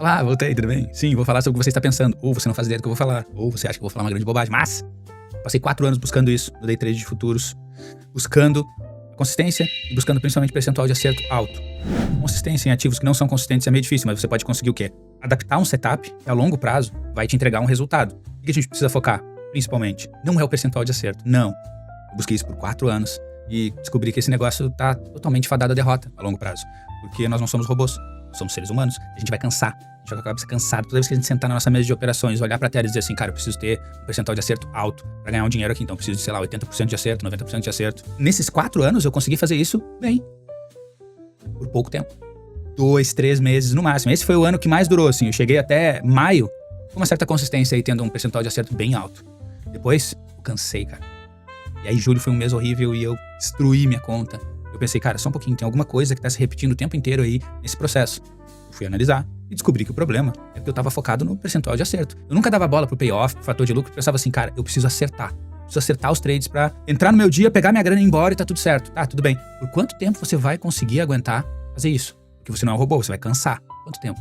Olá, voltei, tudo bem? Sim, vou falar sobre o que você está pensando. Ou você não faz ideia do que eu vou falar. Ou você acha que eu vou falar uma grande bobagem. Mas passei 4 anos buscando isso no Day Trade de futuros. Buscando consistência e buscando principalmente percentual de acerto alto. Consistência em ativos que não são consistentes é meio difícil, mas você pode conseguir o quê? Adaptar um setup que a longo prazo vai te entregar um resultado. O que a gente precisa focar, principalmente? Não é o percentual de acerto, não. Eu busquei isso por 4 anos e descobri que esse negócio tá totalmente fadado à derrota a longo prazo. Porque nós não somos robôs, somos seres humanos. A gente vai cansar, a gente vai acabar se cansado. Toda vez que a gente sentar na nossa mesa de operações, olhar pra tela e dizer assim, cara, eu preciso ter um percentual de acerto alto pra ganhar um dinheiro aqui. Então eu preciso de, sei lá, 80% de acerto, 90% de acerto. Nesses 4 anos eu consegui fazer isso bem. Por pouco tempo. 2, 3 meses no máximo. Esse foi o ano que mais durou, assim. Eu cheguei até maio com uma certa consistência aí, tendo um percentual de acerto bem alto. Depois, eu cansei, cara. E aí julho foi um mês horrível e eu destruí minha conta. Eu pensei, cara, só um pouquinho, tem alguma coisa que tá se repetindo o tempo inteiro aí nesse processo. Eu fui analisar e descobri que o problema é que eu tava focado no percentual de acerto. Eu nunca dava bola pro payoff, pro fator de lucro, pensava assim, cara, eu preciso acertar. Preciso acertar os trades pra entrar no meu dia, pegar minha grana e ir embora e tá tudo certo. Tá, tudo bem. Por quanto tempo você vai conseguir aguentar fazer isso? Porque você não é um robô, você vai cansar. Quanto tempo?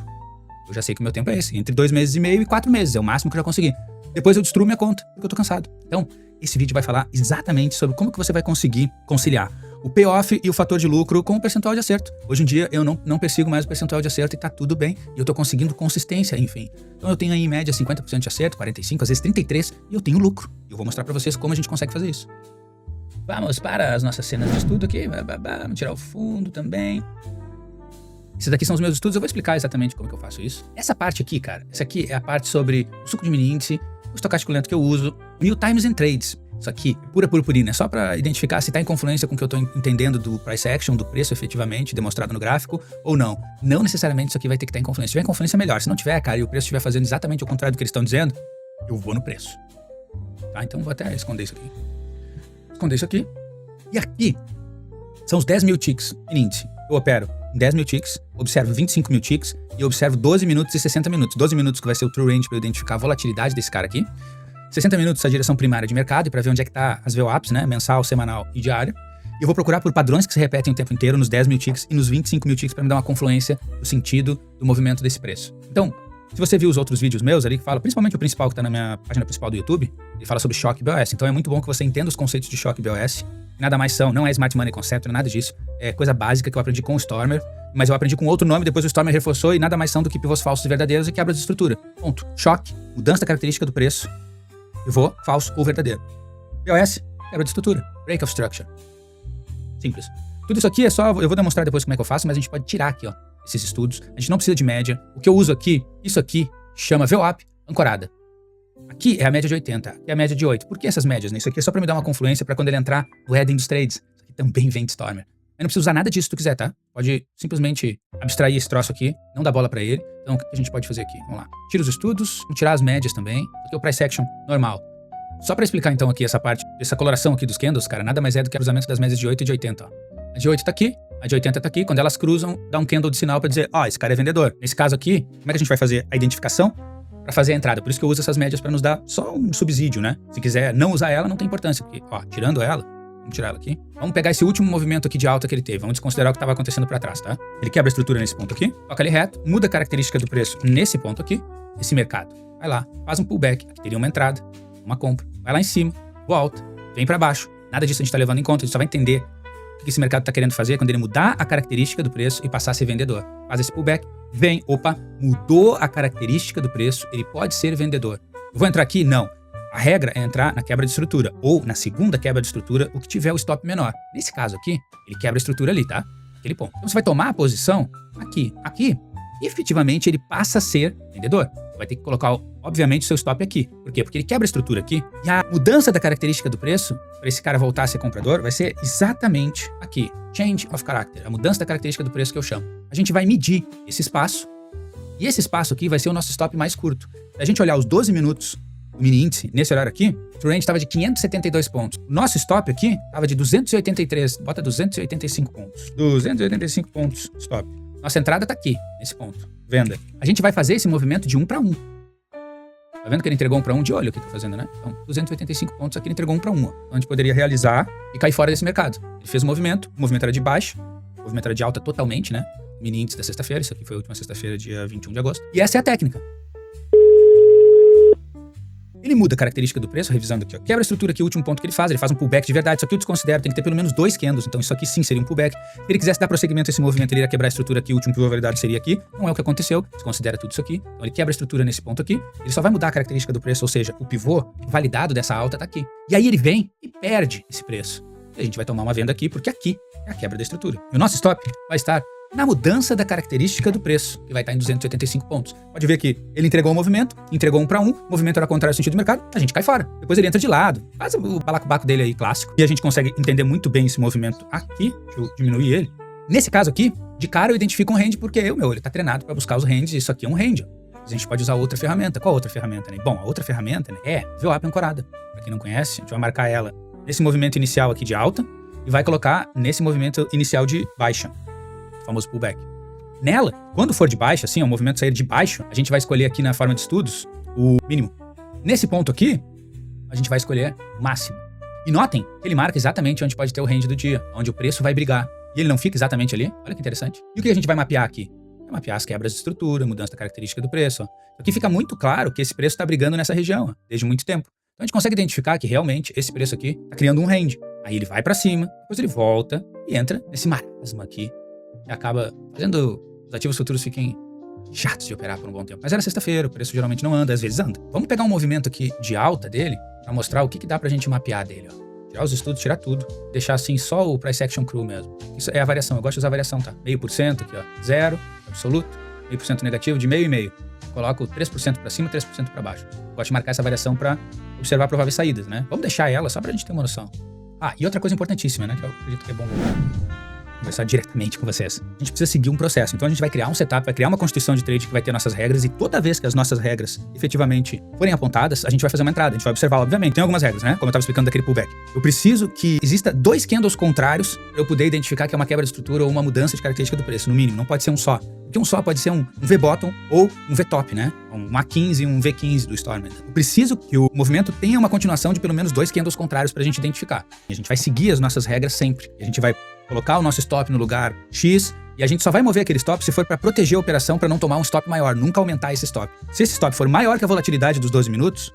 Eu já sei que o meu tempo é esse. Entre 2 meses e meio e 4 meses. É o máximo que eu já consegui. Depois eu destruo minha conta, porque eu tô cansado. Então, esse vídeo vai falar exatamente sobre como que você vai conseguir conciliar o payoff e o fator de lucro com o percentual de acerto. Hoje em dia, eu não persigo mais o percentual de acerto e tá tudo bem. E eu tô conseguindo consistência, enfim. Então eu tenho aí em média 50% de acerto, 45%, às vezes 33%, e eu tenho lucro. E eu vou mostrar pra vocês como a gente consegue fazer isso. Vamos para as nossas cenas de estudo aqui. Vamos tirar o fundo também. Esses daqui são os meus estudos, eu vou explicar exatamente como que eu faço isso. Essa parte aqui, cara, essa aqui é a parte sobre o suco de mini índice, o estocástico lento que eu uso, New Times and Trades. Isso aqui, pura purpurina, é só para identificar se está em confluência com o que eu estou entendendo do price action, do preço efetivamente demonstrado no gráfico ou não. Não necessariamente isso aqui vai ter que estar em confluência. Se tiver em confluência, melhor. Se não tiver, cara, e o preço estiver fazendo exatamente o contrário do que eles estão dizendo, eu vou no preço. Tá? Então vou até esconder isso aqui. Esconder isso aqui. E aqui são os 10 mil ticks em índice. Eu opero em 10 mil ticks, observo 25 mil ticks e observo 12 minutos e 60 minutos. 12 minutos que vai ser o true range para eu identificar a volatilidade desse cara aqui. 60 minutos a direção primária de mercado e para ver onde é que tá as VWAPs, né? Mensal, semanal e diária. E eu vou procurar por padrões que se repetem o tempo inteiro nos 10 mil ticks e nos 25 mil ticks para me dar uma confluência do sentido do movimento desse preço. Então, se você viu os outros vídeos meus ali que fala, principalmente o principal que tá na minha página principal do YouTube, ele fala sobre choque BOS. Então é muito bom que você entenda os conceitos de choque BOS. Nada mais são, não é Smart Money Concept, não é nada disso. É coisa básica que eu aprendi com o Stormer, mas eu aprendi com outro nome, depois o Stormer reforçou e nada mais são do que pivôs falsos e verdadeiros e quebras de estrutura. Ponto. Choque, mudança da característica do preço, pivô, falso ou verdadeiro. BOS, quebra de estrutura, break of structure. Simples. Tudo isso aqui é só, eu vou demonstrar depois como é que eu faço, mas a gente pode tirar aqui, ó, esses estudos. A gente não precisa de média. O que eu uso aqui, isso aqui, chama VWAP ancorada. Aqui é a média de 80, aqui é a média de 8. Por que essas médias, né? Isso aqui é só pra me dar uma confluência pra quando ele entrar no heading dos trades. Isso aqui também vem de Stormer. Eu não preciso usar nada disso se tu quiser, tá? Pode simplesmente abstrair esse troço aqui, não dar bola pra ele. Então o que a gente pode fazer aqui? Vamos lá. Tira os estudos, vamos tirar as médias também. Aqui é o price action normal. Só pra explicar então aqui essa parte, essa coloração aqui dos candles, cara, nada mais é do que o cruzamento das médias de 8 e de 80, ó. A de 8 tá aqui, a de 80 tá aqui. Quando elas cruzam, dá um candle de sinal pra dizer, ó, esse cara é vendedor. Nesse caso aqui, como é que a gente vai fazer a identificação? Pra fazer a entrada. Por isso que eu uso essas médias pra nos dar só um subsídio, né? Se quiser não usar ela, não tem importância. Porque, ó, tirando ela, vamos tirar ela aqui. Vamos pegar esse último movimento aqui de alta que ele teve. Vamos desconsiderar o que estava acontecendo pra trás, tá? Ele quebra a estrutura nesse ponto aqui, toca ali reto, muda a característica do preço nesse ponto aqui, esse mercado. Vai lá, faz um pullback. Aqui teria uma entrada, uma compra. Vai lá em cima, volta, vem pra baixo. Nada disso a gente tá levando em conta, a gente só vai entender o que esse mercado tá querendo fazer quando ele mudar a característica do preço e passar a ser vendedor. Faz esse pullback, vem, opa, mudou a característica do preço, ele pode ser vendedor. Eu vou entrar aqui? Não. A regra é entrar na quebra de estrutura, ou na segunda quebra de estrutura, o que tiver o stop menor. Nesse caso aqui, ele quebra a estrutura ali, tá? Aquele ponto. Então você vai tomar a posição aqui. Aqui, efetivamente, ele passa a ser vendedor. Você vai ter que colocar, obviamente, o seu stop aqui. Por quê? Porque ele quebra a estrutura aqui, e a mudança da característica do preço, para esse cara voltar a ser comprador, vai ser exatamente aqui. Change of character, a mudança da característica do preço que eu chamo. A gente vai medir esse espaço, e esse espaço aqui vai ser o nosso stop mais curto. Se a gente olhar os 12 minutos do mini índice, nesse horário aqui, o true range estava de 572 pontos. O nosso stop aqui estava de 283, bota 285 pontos. 285 pontos, stop. Nossa entrada tá aqui, nesse ponto. Venda. A gente vai fazer esse movimento de 1 para 1. Tá vendo que ele entregou 1 para 1 de olho aqui que tá fazendo, né? Então, 285 pontos aqui, ele entregou 1 para 1. Ó. Então, a gente poderia realizar e cair fora desse mercado. Ele fez o movimento era de baixo, o movimento era de alta totalmente, né? mini índice da sexta-feira. Isso aqui foi a última sexta-feira, dia 21 de agosto. E essa é a técnica. Ele muda a característica do preço, revisando aqui, ó. Quebra a estrutura aqui, o último ponto que ele faz um pullback de verdade. Isso aqui eu desconsidero, tem que ter pelo menos 2 candles. Então isso aqui sim seria um pullback. Se ele quisesse dar prosseguimento a esse movimento, ele iria quebrar a estrutura aqui, o último pivô validado seria aqui. Não é o que aconteceu, desconsidera tudo isso aqui. Então ele quebra a estrutura nesse ponto aqui. Ele só vai mudar a característica do preço, ou seja, o pivô validado dessa alta tá aqui. E aí ele vem e perde esse preço. E a gente vai tomar uma venda aqui, porque aqui é a quebra da estrutura. E o nosso stop vai estar na mudança da característica do preço, que vai estar em 285 pontos. Pode ver que ele entregou um movimento, entregou 1 para 1, o movimento era contrário ao sentido do mercado, a gente cai fora. Depois ele entra de lado, faz o balacobaco dele aí clássico, e a gente consegue entender muito bem esse movimento aqui. Deixa eu diminuir ele. Nesse caso aqui, de cara eu identifico um range porque o meu olho tá treinado para buscar os ranges, isso aqui é um range. A gente pode usar outra ferramenta. Qual outra ferramenta, né? Bom, a outra ferramenta, né, é VWAP ancorada. Para quem não conhece, a gente vai marcar ela nesse movimento inicial aqui de alta e vai colocar nesse movimento inicial de baixa, o famoso pullback. Nela, quando for de baixa, assim, o movimento sair de baixo, a gente vai escolher aqui na forma de estudos o mínimo. Nesse ponto aqui, a gente vai escolher o máximo. E notem que ele marca exatamente onde pode ter o range do dia, onde o preço vai brigar. E ele não fica exatamente ali. Olha que interessante. E o que a gente vai mapear aqui? Vai mapear as quebras de estrutura, mudança da característica do preço. Ó. Aqui fica muito claro que esse preço está brigando nessa região, ó, desde muito tempo. Então a gente consegue identificar que realmente esse preço aqui está criando um range. Aí ele vai para cima, depois ele volta e entra nesse marasma aqui, que acaba fazendo os ativos futuros fiquem chatos de operar por um bom tempo. Mas era sexta-feira, o preço geralmente não anda, às vezes anda. Vamos pegar um movimento aqui de alta dele, para mostrar o que dá pra gente mapear dele, ó. Tirar os estudos, tirar tudo. Deixar assim só o Price Action Cru mesmo. Isso é a variação, eu gosto de usar a variação, tá? 0,5% aqui, ó. 0, absoluto. 0,5% negativo, de meio e meio. Coloco 3% pra cima, 3% pra baixo. Gosto de marcar essa variação pra observar prováveis saídas, né? Vamos deixar ela só pra gente ter uma noção. Ah, e outra coisa importantíssima, né? Que eu acredito que é bom conversar diretamente com vocês. A gente precisa seguir um processo. Então a gente vai criar um setup, vai criar uma constituição de trade que vai ter nossas regras e toda vez que as nossas regras efetivamente forem apontadas, a gente vai fazer uma entrada. A gente vai observar, obviamente. Tem algumas regras, né? Como eu estava explicando daquele pullback. Eu preciso que exista 2 candles contrários para eu poder identificar que é uma quebra de estrutura ou uma mudança de característica do preço, no mínimo. Não pode ser um só. Porque um só pode ser um V-bottom ou um V-top, né? Um A15 e um V15 do Storm. Eu preciso que o movimento tenha uma continuação de pelo menos 2 candles contrários pra gente identificar. E a gente vai seguir as nossas regras sempre. E a gente vai colocar o nosso stop no lugar X e a gente só vai mover aquele stop se for para proteger a operação para não tomar um stop maior, nunca aumentar esse stop. Se esse stop for maior que a volatilidade dos 12 minutos,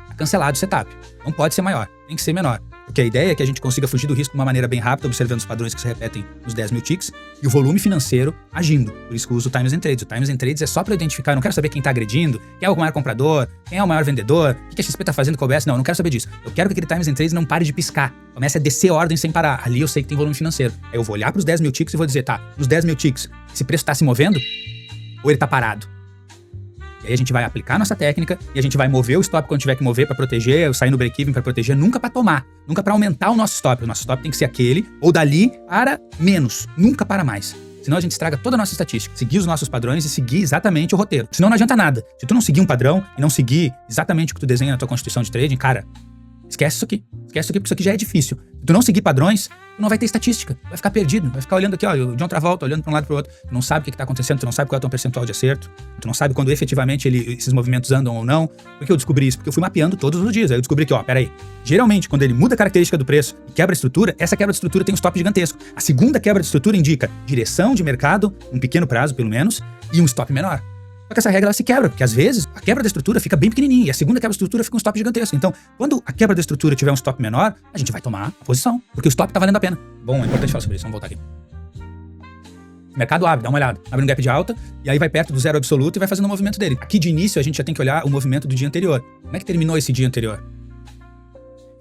tá cancelado o setup. Não pode ser maior, tem que ser menor. Porque a ideia é que a gente consiga fugir do risco de uma maneira bem rápida, observando os padrões que se repetem nos 10 mil ticks e o volume financeiro agindo. Por isso que eu uso o Times and Trades. O Times and Trades é só para identificar, eu não quero saber quem tá agredindo, quem é o maior comprador, quem é o maior vendedor, o que a XP tá fazendo com o OBS. Não, eu não quero saber disso. Eu quero que aquele Times and Trades não pare de piscar. Comece a descer ordem sem parar. Ali eu sei que tem volume financeiro. Aí eu vou olhar pros 10 mil ticks e vou dizer, tá, nos 10 mil ticks, esse preço tá se movendo ou ele tá parado? E aí a gente vai aplicar nossa técnica e a gente vai mover o stop quando tiver que mover pra proteger, sair no break-even pra proteger, nunca pra tomar, nunca pra aumentar o nosso stop. O nosso stop tem que ser aquele, ou dali para menos, nunca para mais. Senão a gente estraga toda a nossa estatística. Seguir os nossos padrões e seguir exatamente o roteiro. Senão não adianta nada. Se tu não seguir um padrão e não seguir exatamente o que tu desenha na tua constituição de trading, cara, esquece isso aqui. Esquece isso aqui, porque isso aqui já é difícil. Se tu não seguir padrões, tu não vai ter estatística. Vai ficar perdido. Vai ficar olhando aqui, ó, o John Travolta, olhando pra um lado e pro outro. Tu não sabe o que tá acontecendo, tu não sabe qual é o teu percentual de acerto. Tu não sabe quando efetivamente esses movimentos andam ou não. Por que eu descobri isso? Porque eu fui mapeando todos os dias. Aí eu descobri que, ó, peraí. Geralmente, quando ele muda a característica do preço e quebra a estrutura, essa quebra de estrutura tem um stop gigantesco. A segunda quebra de estrutura indica direção de mercado, um pequeno prazo pelo menos, e um stop menor. Só que essa regra ela se quebra, porque às vezes a quebra da estrutura fica bem pequenininha e a segunda quebra da estrutura fica um stop gigantesco. Então, quando a quebra da estrutura tiver um stop menor, a gente vai tomar a posição, porque o stop tá valendo a pena. Bom, é importante falar sobre isso, vamos voltar aqui. O mercado abre, dá uma olhada. Abre um gap de alta e aí vai perto do zero absoluto e vai fazendo o movimento dele. Aqui de início a gente já tem que olhar o movimento do dia anterior. Como é que terminou esse dia anterior?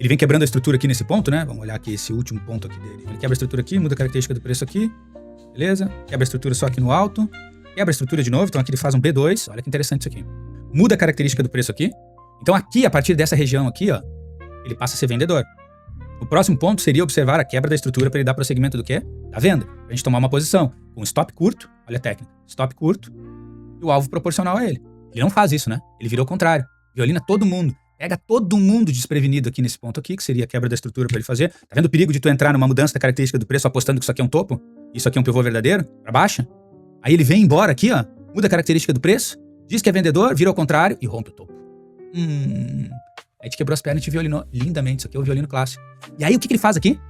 Ele vem quebrando a estrutura aqui nesse ponto, né? Vamos olhar aqui esse último ponto aqui dele. Ele quebra a estrutura aqui, muda a característica do preço aqui. Beleza? Quebra a estrutura só aqui no alto. Quebra a estrutura de novo, então aqui ele faz um B2, olha que interessante isso aqui. Muda a característica do preço aqui. Então aqui, a partir dessa região aqui, ó, ele passa a ser vendedor. O próximo ponto seria observar a quebra da estrutura para ele dar prosseguimento do quê? Da venda. Pra gente tomar uma posição com stop curto, olha a técnica, stop curto e o alvo proporcional a ele. Ele não faz isso, né? Ele vira o contrário. Violina todo mundo. Pega todo mundo desprevenido aqui nesse ponto aqui, que seria a quebra da estrutura para ele fazer. Tá vendo o perigo de tu entrar numa mudança da característica do preço apostando que isso aqui é um topo? Isso aqui é um pivô verdadeiro? Pra baixa? Aí ele vem embora aqui, ó, muda a característica do preço, diz que é vendedor, vira ao contrário e rompe o topo. Aí te quebrou as pernas e te violinou lindamente. Isso aqui é o violino clássico. E aí o que ele faz aqui?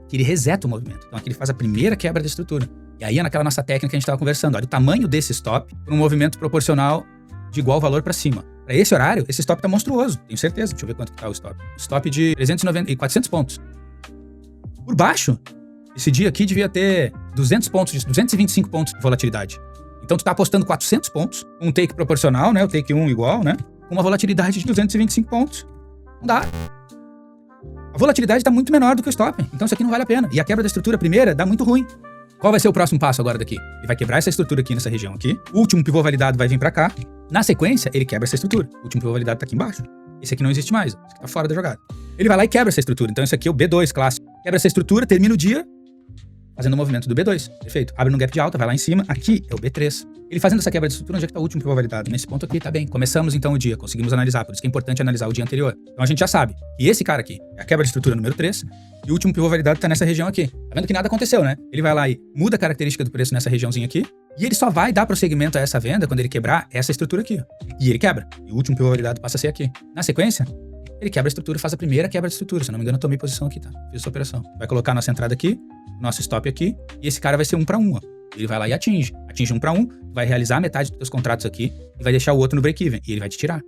Que ele reseta o movimento. Então aqui ele faz a primeira quebra da estrutura. E aí é naquela nossa técnica que a gente estava conversando. Olha, o tamanho desse stop para um movimento proporcional de igual valor para cima. Para esse horário, esse stop tá monstruoso, tenho certeza. Deixa eu ver quanto que tá o stop. Stop de 390 e 400 pontos. Por baixo, esse dia aqui devia ter 225 pontos de volatilidade. Então tu tá apostando 400 pontos, um take proporcional, né? O take 1 igual, né? Com uma volatilidade de 225 pontos. Não dá. A volatilidade tá muito menor do que o stop. Então isso aqui não vale a pena. E a quebra da estrutura primeira dá muito ruim. Qual vai ser o próximo passo agora daqui? Ele vai quebrar essa estrutura aqui nessa região aqui. O último pivô validado vai vir pra cá. Na sequência, ele quebra essa estrutura. O último pivô validado tá aqui embaixo. Esse aqui não existe mais. Esse aqui tá fora da jogada. Ele vai lá e quebra essa estrutura. Então esse aqui é o B2 clássico. Quebra essa estrutura, termina o dia fazendo o movimento do B2. Perfeito. Abre no gap de alta, vai lá em cima. Aqui é o B3. Ele fazendo essa quebra de estrutura, onde é que tá o último pivô validado? Nesse ponto aqui, tá bem. Começamos então o dia, conseguimos analisar. Por isso que é importante analisar o dia anterior. Então a gente já sabe. E esse cara aqui é a quebra de estrutura número 3. E o último pivô validado tá nessa região aqui. Tá vendo que nada aconteceu, né? Ele vai lá e muda a característica do preço nessa regiãozinha aqui. E ele só vai dar prosseguimento a essa venda quando ele quebrar essa estrutura aqui. E ele quebra. E o último pivô validado passa a ser aqui. Na sequência, ele quebra a estrutura e faz a primeira quebra de estrutura. Se não me engano, eu tomei posição aqui, tá? Fiz essa operação. Vai colocar nossa entrada aqui, nosso stop aqui, e esse cara vai ser 1 para 1, ó. Ele vai lá e atinge. Atinge 1 para 1, vai realizar a metade dos teus contratos aqui e vai deixar o outro no break-even. E ele vai te tirar.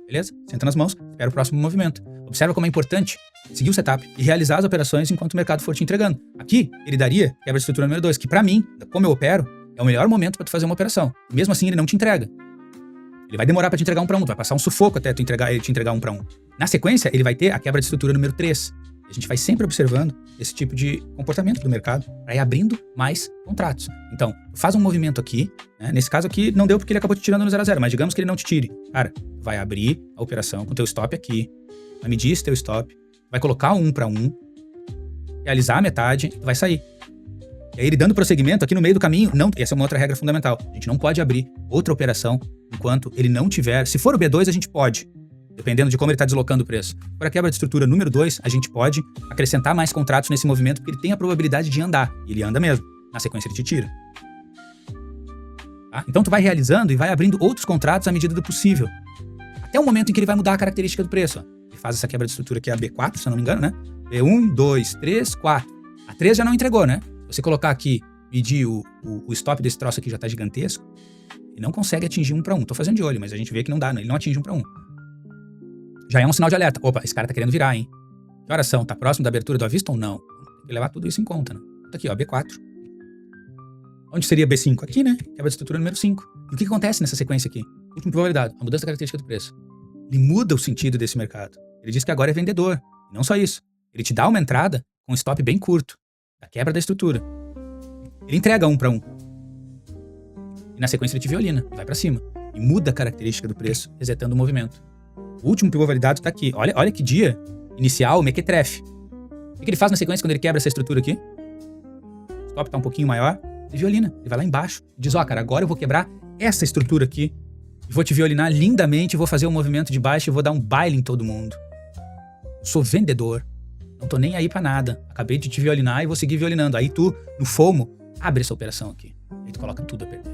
Beleza? Senta nas mãos, espera o próximo movimento. Observa como é importante seguir o setup e realizar as operações enquanto o mercado for te entregando. Aqui, ele daria quebra de estrutura número 2, que pra mim, como eu opero, é o melhor momento pra tu fazer uma operação. Mesmo assim, ele não te entrega. Ele vai demorar pra te entregar 1 para 1, tu vai passar um sufoco até ele te entregar 1 para 1. Na sequência, ele vai ter a quebra de estrutura número 3. A gente vai sempre observando esse tipo de comportamento do mercado para ir abrindo mais contratos. Então, faz um movimento aqui, né? Nesse caso aqui não deu porque ele acabou te tirando no 0 a 0, mas digamos que ele não te tire. Cara, vai abrir a operação com o teu stop aqui, vai medir esse teu stop, vai colocar um 1 para 1, realizar a metade e vai sair. E aí ele dando prosseguimento aqui no meio do caminho, não, essa é uma outra regra fundamental. A gente não pode abrir outra operação enquanto ele não tiver... Se for o B2, a gente pode, dependendo de como ele está deslocando o preço. Para a quebra de estrutura número 2, a gente pode acrescentar mais contratos nesse movimento porque ele tem a probabilidade de andar. E ele anda mesmo. Na sequência ele te tira. Tá? Então tu vai realizando e vai abrindo outros contratos à medida do possível. Até o momento em que ele vai mudar a característica do preço. Ó. Ele faz essa quebra de estrutura aqui, a B4, se eu não me engano, né? B1, 2, 3, 4. A 3 já não entregou, né? Se você colocar aqui, medir o stop desse troço aqui já tá gigantesco, ele não consegue atingir 1 para 1. Tô fazendo de olho, mas a gente vê que não dá, né? Ele não atinge 1 para 1. Já é um sinal de alerta. Opa, esse cara tá querendo virar, hein? Que horas são? Tá próximo da abertura do avista ou não? Tem que levar tudo isso em conta, né? Tá aqui, ó, B4. Onde seria B5? Aqui, né? Quebra de estrutura número 5. E o que acontece nessa sequência aqui? Última probabilidade, a mudança da característica do preço. Ele muda o sentido desse mercado. Ele diz que agora é vendedor. E não só isso. Ele te dá uma entrada com um stop bem curto. A quebra da estrutura. Ele entrega 1 para 1. E na sequência ele te violina, vai para cima. E muda a característica do preço, resetando o movimento. O último pivô validado tá aqui. Olha que dia inicial, mequetrefe. O que ele faz na sequência quando ele quebra essa estrutura aqui? O stop tá um pouquinho maior. Ele violina. Ele vai lá embaixo. Diz, ó, cara, agora eu vou quebrar essa estrutura aqui. E vou te violinar lindamente, vou fazer um movimento de baixo e vou dar um baile em todo mundo. Eu sou vendedor. Não tô nem aí pra nada. Acabei de te violinar e vou seguir violinando. Aí tu, no FOMO, abre essa operação aqui. Aí tu coloca tudo a perder.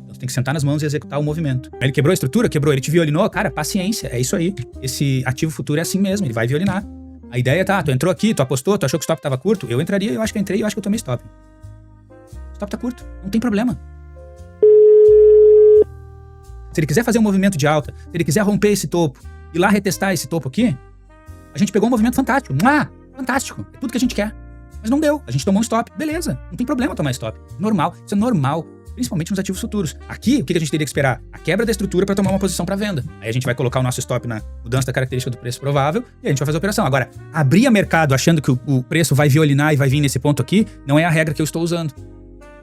Então tu tem que sentar nas mãos e executar o movimento. Aí ele quebrou a estrutura? Quebrou. Ele te violinou? Cara, paciência. É isso aí. Esse ativo futuro é assim mesmo. Ele vai violinar. A ideia tá, tu entrou aqui, tu apostou, tu achou que o stop tava curto. Eu entraria, eu acho que eu entrei, eu acho que eu tomei stop. O stop tá curto. Não tem problema. Se ele quiser fazer um movimento de alta, se ele quiser romper esse topo, ir lá retestar esse topo aqui, a gente pegou um movimento fantástico. Fantástico. É tudo que a gente quer. Mas não deu. A gente tomou um stop. Beleza. Não tem problema tomar stop. Normal. Isso é normal. Principalmente nos ativos futuros. Aqui, o que a gente teria que esperar? A quebra da estrutura para tomar uma posição para venda. Aí a gente vai colocar o nosso stop na mudança da característica do preço provável e a gente vai fazer a operação. Agora, abrir a mercado achando que o preço vai violinar e vai vir nesse ponto aqui, não é a regra que eu estou usando.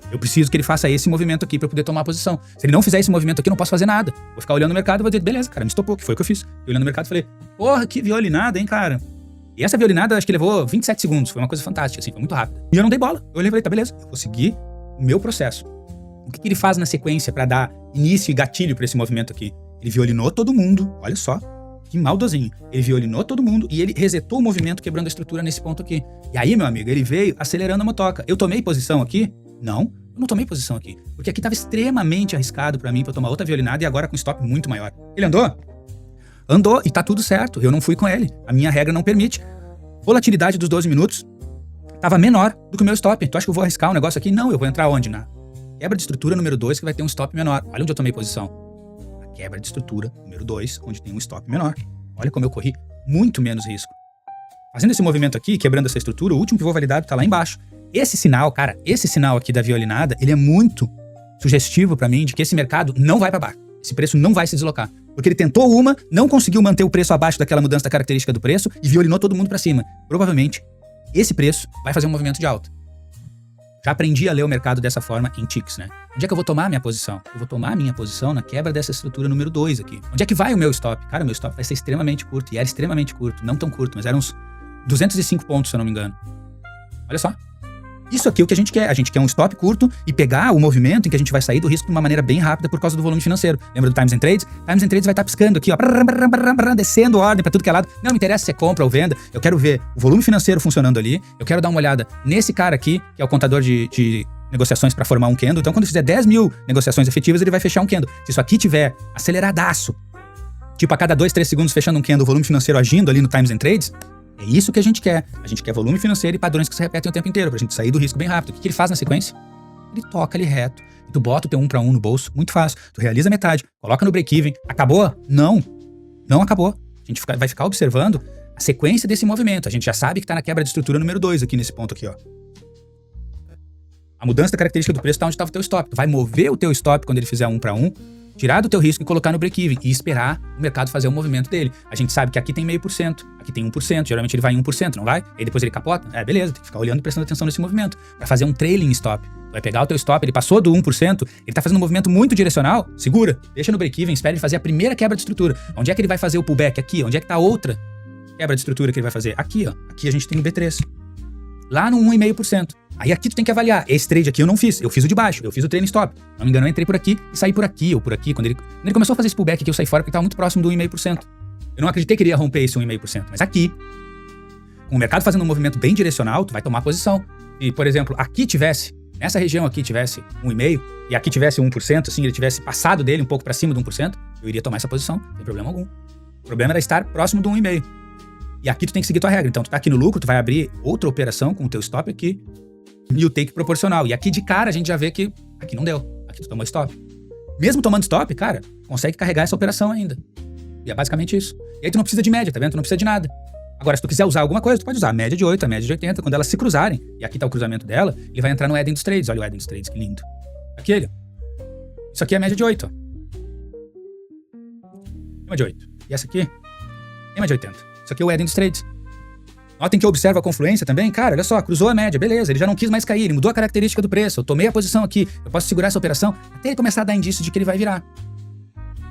Eu preciso que ele faça esse movimento aqui para poder tomar a posição. Se ele não fizer esse movimento aqui, eu não posso fazer nada. Vou ficar olhando o mercado e vou dizer, beleza, cara, me estopou, que foi o que eu fiz. Eu olhando o mercado e falei, porra, que violinada, hein, cara. E essa violinada, acho que levou 27 segundos. Foi uma coisa fantástica, assim, foi muito rápida. E eu não dei bola. Eu olhei e falei, tá, beleza, eu vou seguir o meu processo. O que ele faz na sequência para dar início e gatilho para esse movimento aqui? Ele violinou todo mundo, olha só, que maldozinho. Ele violinou todo mundo e ele resetou o movimento quebrando a estrutura nesse ponto aqui. E aí, meu amigo, ele veio acelerando a motoca. Eu tomei posição aqui? Não. Eu não tomei posição aqui, porque aqui estava extremamente arriscado para mim para tomar outra violinada e agora com stop muito maior. Ele andou? Andou e tá tudo certo, eu não fui com ele. A minha regra não permite. Volatilidade dos 12 minutos, tava menor do que o meu stop. Tu acha que eu vou arriscar um negócio aqui? Não, eu vou entrar onde? Na quebra de estrutura número 2, que vai ter um stop menor. Olha onde eu tomei posição. A quebra de estrutura número 2, onde tem um stop menor. Olha como eu corri muito menos risco. Fazendo esse movimento aqui, quebrando essa estrutura, o último pivô validado tá lá embaixo. Esse sinal, cara, esse sinal aqui da violinada, ele é muito sugestivo pra mim de que esse mercado não vai pra baixo. Esse preço não vai se deslocar. Porque ele tentou uma, não conseguiu manter o preço abaixo daquela mudança da característica do preço e violinou todo mundo pra cima. Provavelmente, esse preço vai fazer um movimento de alta. Já aprendi a ler o mercado dessa forma em ticks, né? Onde é que eu vou tomar a minha posição? Eu vou tomar a minha posição na quebra dessa estrutura número 2 aqui. Onde é que vai o meu stop? Cara, o meu stop vai ser extremamente curto. E era extremamente curto. Não tão curto, mas era uns 205 pontos, se eu não me engano. Olha só. Isso aqui é o que a gente quer. A gente quer um stop curto e pegar o movimento em que a gente vai sair do risco de uma maneira bem rápida por causa do volume financeiro. Lembra do Times and Trades? Times and Trades vai estar piscando aqui, ó, descendo ordem pra tudo que é lado. Não me interessa se é compra ou venda. Eu quero ver o volume financeiro funcionando ali. Eu quero dar uma olhada nesse cara aqui, que é o contador de negociações para formar um candle. Então, quando eu fizer 10 mil negociações efetivas, ele vai fechar um candle. Se isso aqui tiver aceleradaço, tipo a cada 2, 3 segundos fechando um candle, o volume financeiro agindo ali no Times and Trades, é isso que a gente quer. A gente quer volume financeiro e padrões que se repetem o tempo inteiro, pra gente sair do risco bem rápido. O que ele faz na sequência? Ele toca ali reto. E tu bota o teu 1 para 1 no bolso, muito fácil. Tu realiza metade, coloca no break-even. Acabou? Não. Não acabou. A gente vai ficar observando a sequência desse movimento. A gente já sabe que tá na quebra de estrutura número 2 aqui nesse ponto aqui, ó. A mudança da característica do preço tá onde estava o teu stop. Tu vai mover o teu stop quando ele fizer 1 para 1, tirar do teu risco e colocar no break-even e esperar o mercado fazer o movimento dele. A gente sabe que aqui tem 0,5%, aqui tem 1%, geralmente ele vai em 1%, não vai? Aí depois ele capota? Beleza, tem que ficar olhando e prestando atenção nesse movimento. Pra fazer um trailing stop. Tu vai pegar o teu stop, ele passou do 1%, ele tá fazendo um movimento muito direcional, segura, deixa no break-even, espera ele fazer a primeira quebra de estrutura. Onde é que ele vai fazer o pullback? Aqui. Onde é que tá a outra quebra de estrutura que ele vai fazer? Aqui, ó. Aqui a gente tem o B3. Lá no 1,5%. Aí aqui tu tem que avaliar. Esse trade aqui eu não fiz. Eu fiz o de baixo. Eu fiz o trailing stop. Não me engano, eu entrei por aqui e saí por aqui ou por aqui. Quando ele começou a fazer esse pullback aqui, eu saí fora porque tava muito próximo do 1,5%. Eu não acreditei que ele ia romper esse 1,5%. Mas aqui, com o mercado fazendo um movimento bem direcional, tu vai tomar posição. E, por exemplo, aqui tivesse, nessa região aqui tivesse 1,5% e aqui tivesse 1%, assim, ele tivesse passado dele um pouco pra cima do 1%, eu iria tomar essa posição. Não tem problema algum. O problema era estar próximo do 1,5%. E aqui tu tem que seguir tua regra. Então tu tá aqui no lucro, tu vai abrir outra operação com o teu stop aqui e o take proporcional. E aqui de cara a gente já vê que aqui não deu. Aqui tu tomou stop. Mesmo tomando stop, cara, consegue carregar essa operação ainda. E é basicamente isso. E aí tu não precisa de média, tá vendo? Tu não precisa de nada. Agora, se tu quiser usar alguma coisa, tu pode usar a média de 8, a média de 80. Quando elas se cruzarem, e aqui tá o cruzamento dela, ele vai entrar no Eden dos Trades. Olha o Eden dos Trades, que lindo. Aqui ele. Isso aqui é a média de 8, ó. Tema de 8. E essa aqui? Tema de 80. Isso aqui é o Eden dos Trades. Notem que eu observo a confluência também. Cara, olha só, cruzou a média, beleza. Ele já não quis mais cair, ele mudou a característica do preço. Eu tomei a posição aqui, eu posso segurar essa operação até ele começar a dar indício de que ele vai virar.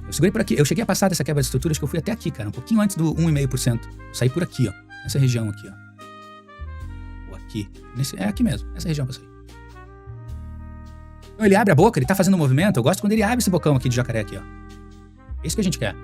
Eu segurei por aqui, eu cheguei a passar dessa quebra de estrutura, acho que eu fui até aqui, cara, um pouquinho antes do 1,5%. Eu saí por aqui, ó, nessa região aqui, ó. Ou aqui, é aqui mesmo, nessa região que eu saí. Então ele abre a boca, ele tá fazendo um movimento, eu gosto quando ele abre esse bocão aqui de jacaré aqui, ó. É isso que a gente quer.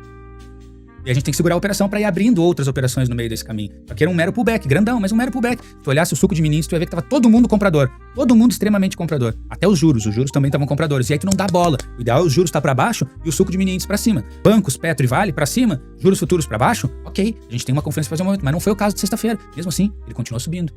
E a gente tem que segurar a operação pra ir abrindo outras operações no meio desse caminho. Só que era um mero pullback, grandão, mas um mero pullback. Se tu olhasse o suco de meninos, tu ia ver que tava todo mundo comprador. Todo mundo extremamente comprador. Até os juros também estavam compradores. E aí tu não dá bola. O ideal é os juros tá pra baixo e o suco de meninos pra cima. Bancos, Petro e Vale pra cima, juros futuros pra baixo, ok. A gente tem uma confiança pra fazer um momento, mas não foi o caso de sexta-feira. Mesmo assim, ele continuou subindo.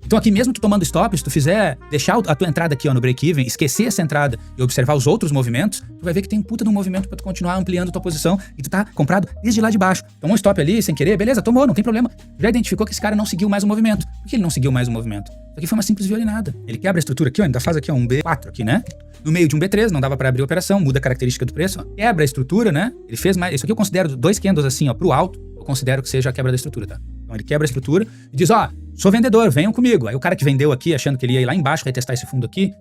Então aqui mesmo tu tomando stop, se tu fizer, deixar a tua entrada aqui ó, no break-even, esquecer essa entrada e observar os outros movimentos, tu vai ver que tem um puta de um movimento pra tu continuar ampliando tua posição e tu tá comprado desde lá de baixo. Tomou um stop ali, sem querer, beleza, tomou, não tem problema. Já identificou que esse cara não seguiu mais o movimento. Por que ele não seguiu mais o movimento? Isso aqui foi uma simples violinada. Ele quebra a estrutura aqui, ó, ainda faz aqui ó, um B4 aqui, né? No meio de um B3, não dava pra abrir a operação, muda a característica do preço, ó, quebra a estrutura, né? Ele fez mais, isso aqui eu considero 2 candles assim, ó, pro alto, eu considero que seja a quebra da estrutura, tá? Então ele quebra a estrutura e diz, ó, sou vendedor, venham comigo. Aí o cara que vendeu aqui, achando que ele ia ir lá embaixo, retestar esse fundo aqui,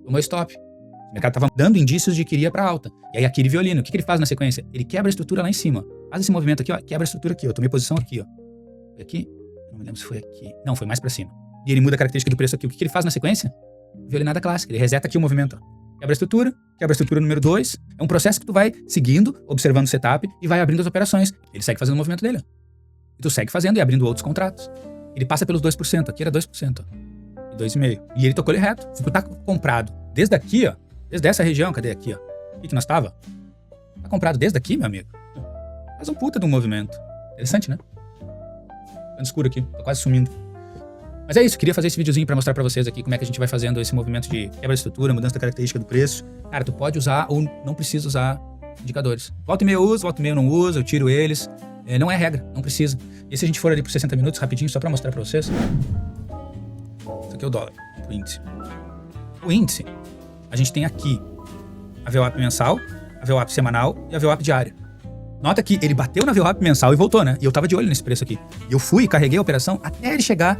tomou stop. O mercado tava dando indícios de que iria pra alta. E aí aqui ele violino. O que ele faz na sequência? Ele quebra a estrutura lá em cima. Faz esse movimento aqui, ó, quebra a estrutura aqui, ó. Eu tomei posição aqui, ó. Foi aqui? Não me lembro se foi aqui. Não, foi mais pra cima. E ele muda a característica do preço aqui. O que ele faz na sequência? Violinada clássica. Ele reseta aqui o movimento, ó. Quebra a estrutura número 2. É um processo que tu vai seguindo, observando o setup e vai abrindo as operações. Ele segue fazendo o movimento dele, ó. E tu segue fazendo e abrindo outros contratos. Ele passa pelos 2%, aqui era 2%, ó, e 2,5%. E ele tocou ele reto. Se tu tá comprado desde aqui, ó, desde essa região, cadê aqui, ó? Aqui que nós tava? Tá comprado desde aqui, meu amigo? Faz um puta de um movimento. Interessante, né? Tá escuro aqui, tô quase sumindo. Mas é isso, queria fazer esse videozinho pra mostrar pra vocês aqui como é que a gente vai fazendo esse movimento de quebra de estrutura, mudança da característica do preço. Cara, tu pode usar ou não precisa usar indicadores. Volta e meia eu uso, volta e meia eu não uso, eu tiro eles. Não é regra, não precisa. E se a gente for ali por 60 minutos, rapidinho, só pra mostrar pra vocês. Isso aqui é o dólar, o índice. O índice, a gente tem aqui a VWAP mensal, a VWAP semanal e a VWAP diária. Nota que ele bateu na VWAP mensal e voltou, né? E eu tava de olho nesse preço aqui. E eu fui e carreguei a operação até ele chegar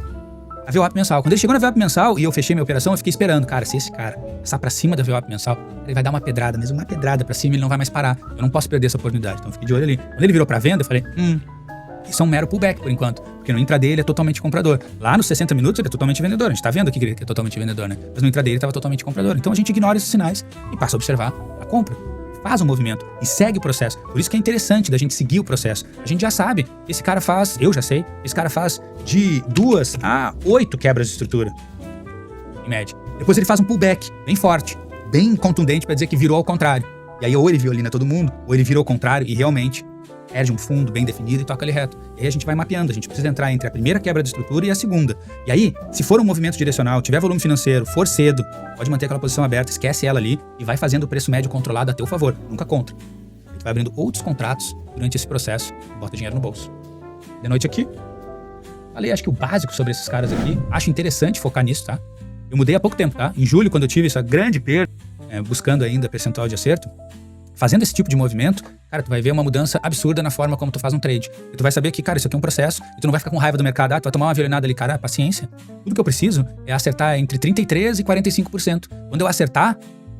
a VWAP mensal. Quando ele chegou na VWAP mensal e eu fechei minha operação, eu fiquei esperando. Cara, se esse cara passar pra cima da VWAP mensal, ele vai dar uma pedrada, mesmo uma pedrada pra cima, ele não vai mais parar. Eu não posso perder essa oportunidade. Então eu fiquei de olho ali. Quando ele virou pra venda, eu falei, isso é um mero pullback por enquanto. Porque no intraday ele é totalmente comprador. Lá nos 60 minutos ele é totalmente vendedor. A gente tá vendo aqui que ele é totalmente vendedor, né? Mas no intraday ele tava totalmente comprador. Então a gente ignora esses sinais e passa a observar a compra. Faz o movimento e segue o processo. Por isso que é interessante da gente seguir o processo. A gente já sabe que esse cara faz, eu já sei, esse cara faz de 2 a 8 quebras de estrutura, em média. Depois ele faz um pullback bem forte, bem contundente pra dizer que virou ao contrário. E aí ou ele violina todo mundo, ou ele virou ao contrário e realmente perde um fundo bem definido e toca ali reto. E aí a gente vai mapeando, a gente precisa entrar entre a primeira quebra de estrutura e a segunda. E aí, se for um movimento direcional, tiver volume financeiro, for cedo, pode manter aquela posição aberta, esquece ela ali e vai fazendo o preço médio controlado a teu favor, nunca contra. A gente vai abrindo outros contratos durante esse processo e bota dinheiro no bolso. De noite aqui, falei acho que o básico sobre esses caras aqui, acho interessante focar nisso, tá? Eu mudei há pouco tempo, tá? Em julho, quando eu tive essa grande perda, buscando ainda percentual de acerto, fazendo esse tipo de movimento, cara, tu vai ver uma mudança absurda na forma como tu faz um trade. E tu vai saber que, cara, isso aqui é um processo, e tu não vai ficar com raiva do mercado, tu vai tomar uma violinada ali, cara, paciência. Tudo que eu preciso é acertar entre 33% e 45%. Quando eu acertar,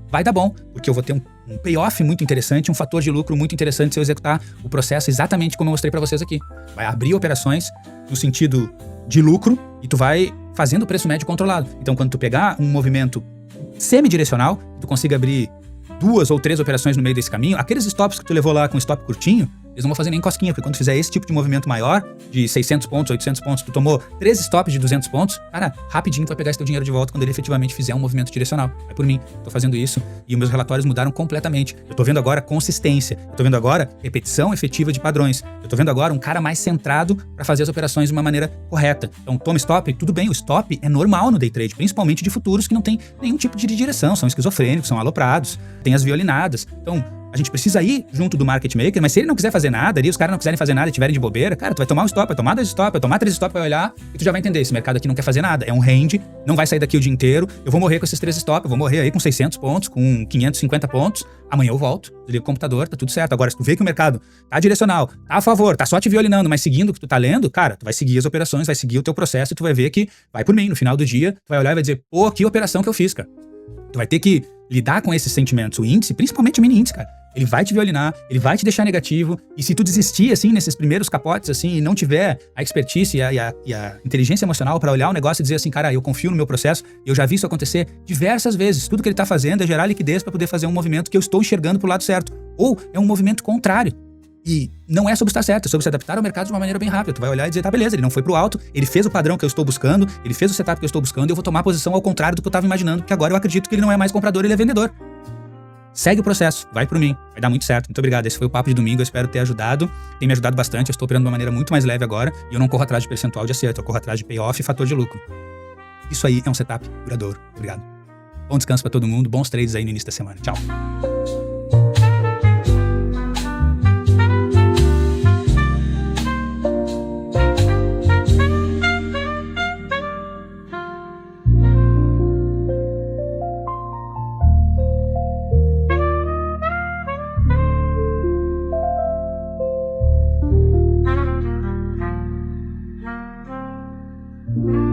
vai dar bom, porque eu vou ter um payoff muito interessante, um fator de lucro muito interessante se eu executar o processo exatamente como eu mostrei pra vocês aqui. Vai abrir operações no sentido de lucro e tu vai fazendo o preço médio controlado. Então, quando tu pegar um movimento semidirecional, tu consiga abrir 2 ou 3 operações no meio desse caminho, aqueles stops que tu levou lá com stop curtinho, eles não vão fazer nem cosquinha, porque quando tu fizer esse tipo de movimento maior, de 600 pontos, 800 pontos, tu tomou 3 stops de 200 pontos, cara, rapidinho tu vai pegar esse teu dinheiro de volta quando ele efetivamente fizer um movimento direcional. Vai por mim, tô fazendo isso e os meus relatórios mudaram completamente. Eu tô vendo agora consistência, eu tô vendo agora repetição efetiva de padrões, eu tô vendo agora um cara mais centrado pra fazer as operações de uma maneira correta. Então toma stop, tudo bem, o stop é normal no day trade, principalmente de futuros que não tem nenhum tipo de direção, são esquizofrênicos, são aloprados, tem as violinadas. Então, a gente precisa ir junto do market maker, mas se ele não quiser fazer nada, ali os caras não quiserem fazer nada e tiverem de bobeira, cara, tu vai tomar um stop, vai tomar 2 stop, vai tomar 3 stop, vai olhar e tu já vai entender, esse mercado aqui não quer fazer nada, é um range, não vai sair daqui o dia inteiro, eu vou morrer com esses 3 stop, eu vou morrer aí com 600 pontos, com 550 pontos, amanhã eu volto, desligo o computador, tá tudo certo. Agora, se tu vê que o mercado tá direcional, tá a favor, tá só te violinando, mas seguindo o que tu tá lendo, cara, tu vai seguir as operações, vai seguir o teu processo e tu vai ver que vai por mim, no final do dia, tu vai olhar e vai dizer, pô, que operação que eu fiz, cara. Tu vai ter que lidar com esses sentimentos, o índice, principalmente o mini índice, cara. Ele vai te violinar, ele vai te deixar negativo, e se tu desistir, assim, nesses primeiros capotes, assim, e não tiver a expertise e a inteligência emocional pra olhar o negócio e dizer assim, cara, eu confio no meu processo, eu já vi isso acontecer diversas vezes, tudo que ele tá fazendo é gerar liquidez pra poder fazer um movimento que eu estou enxergando pro lado certo, ou é um movimento contrário. E não é sobre estar certo, é sobre se adaptar ao mercado de uma maneira bem rápida. Tu vai olhar e dizer, tá, beleza, ele não foi pro alto, ele fez o padrão que eu estou buscando, ele fez o setup que eu estou buscando, e eu vou tomar a posição ao contrário do que eu tava imaginando, porque agora eu acredito que ele não é mais comprador, ele é vendedor. Segue o processo, vai por mim, vai dar muito certo. Muito obrigado, esse foi o papo de domingo, eu espero ter ajudado. Tem me ajudado bastante, eu estou operando de uma maneira muito mais leve agora, e eu não corro atrás de percentual de acerto, eu corro atrás de payoff e fator de lucro. Isso aí é um setup duradouro. Obrigado. Bom descanso pra todo mundo, bons trades aí no início da semana. Tchau. Mm-hmm.